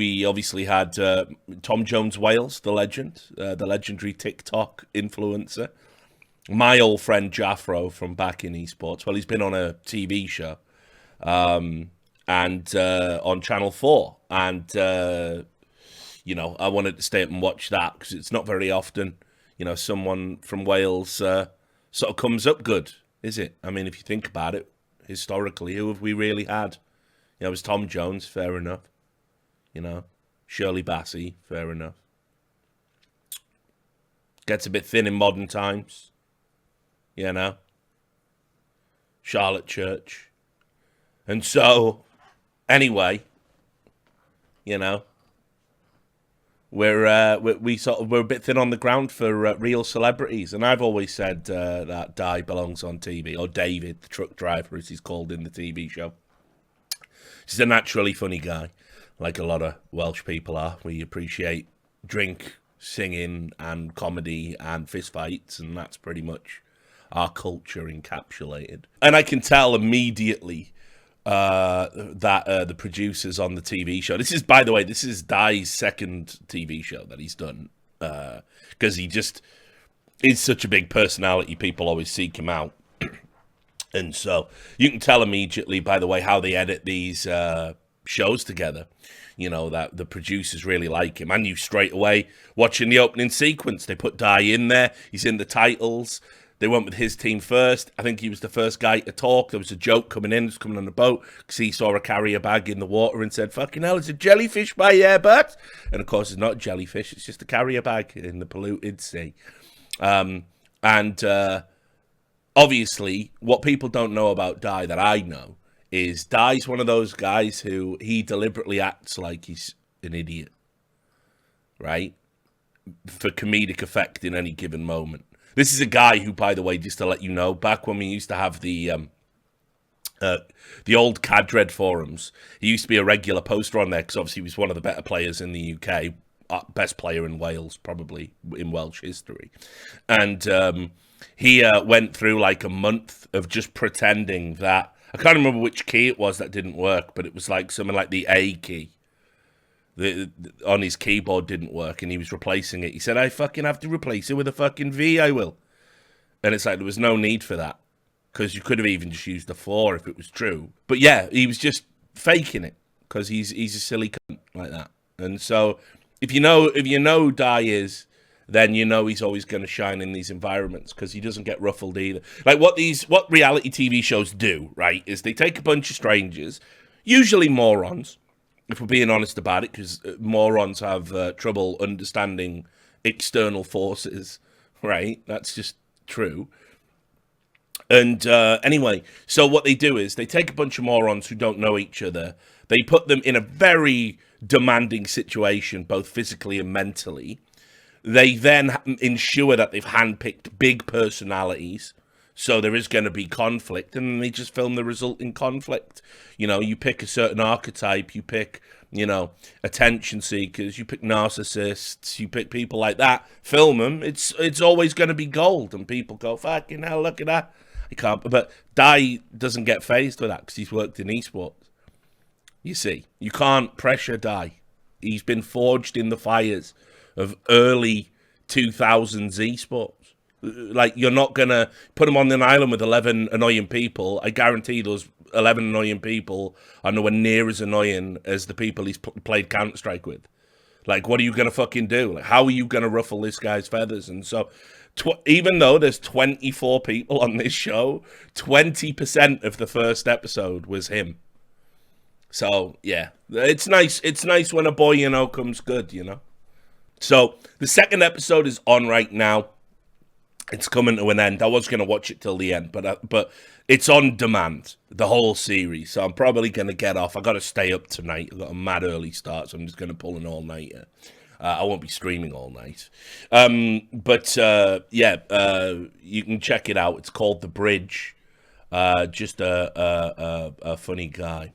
we obviously had Tom Jones Wales, the legend, the legendary TikTok influencer. My old friend Jafro from back in esports. Well, he's been on a TV show and on Channel 4. And, you know, I wanted to stay up and watch that because it's not very often, you know, someone from Wales sort of comes up good, is it? I mean, if you think about it, historically, who have we really had? You know, it was Tom Jones, fair enough. You know, Shirley Bassey, fair enough. Gets a bit thin in modern times. You know, Charlotte Church. And so, anyway, you know, we're a bit thin on the ground for real celebrities. And I've always said that Di belongs on TV, or David, the truck driver, as he's called in the TV show. He's a naturally funny guy, like a lot of Welsh people are. We appreciate drink, singing, and comedy, and fistfights, and that's pretty much our culture encapsulated. And I can tell immediately that the producers on the TV show, this is, by the way, this is Di's second TV show that he's done, because he just is such a big personality, people always seek him out. And so you can tell immediately, by the way, how they edit these shows together, you know, that the producers really like him. I knew straight away watching the opening sequence, they put Di in there, he's in the titles. They went with his team first. I think he was the first guy to talk. There was a joke coming in, was coming on the boat, because he saw a carrier bag in the water and said, fucking hell, it's a jellyfish by here, but. And of course, it's not a jellyfish, it's just a carrier bag in the polluted sea. Obviously, what people don't know about Di that I know is Di's one of those guys who he deliberately acts like he's an idiot, right? For comedic effect in any given moment. This is a guy who, by the way, just to let you know, back when we used to have the old Cadred forums, he used to be a regular poster on there because obviously he was one of the better players in the UK, best player in Wales, probably in Welsh history. And he went through like a month of just pretending that, I can't remember which key it was that didn't work, but it was like something like the A key. On his keyboard didn't work and he was replacing it. He said, I fucking have to replace it with a fucking V, I will. And it's like, there was no need for that, because you could have even just used the 4 if it was true. But yeah, he was just faking it because he's a silly cunt like that. And so if you know who Di is, then you know he's always going to shine in these environments because he doesn't get ruffled either. Like what reality TV shows do, right, is they take a bunch of strangers, usually morons, if we're being honest about it, because morons have trouble understanding external forces, right? That's just true. And anyway, so what they do is they take a bunch of morons who don't know each other. They put them in a very demanding situation, both physically and mentally. They then ensure that they've handpicked big personalities. So there is going to be conflict, and they just film the resulting conflict. You know, you pick a certain archetype, you pick, you know, attention seekers, you pick narcissists, you pick people like that, film them. It's always going to be gold, and people go, fucking hell, look at that. You can't, but Di doesn't get phased with that because he's worked in esports. You see, you can't pressure Di. He's been forged in the fires of early 2000s esports. Like, you're not going to put him on an island with 11 annoying people. I guarantee those 11 annoying people are nowhere near as annoying as the people he's played Counter-Strike with. Like, what are you going to fucking do? Like, how are you going to ruffle this guy's feathers? And so, even though there's 24 people on this show, 20% of the first episode was him. So, yeah, it's nice. It's nice when a boy, you know, comes good, you know. So, the second episode is on right now. It's coming to an end. I was going to watch it till the end, but it's on demand, the whole series. So I'm probably going to get off. I got to stay up tonight. I've got a mad early start, so I'm just going to pull an all-nighter. I won't be streaming all night. You can check it out. It's called The Bridge. Just a funny guy.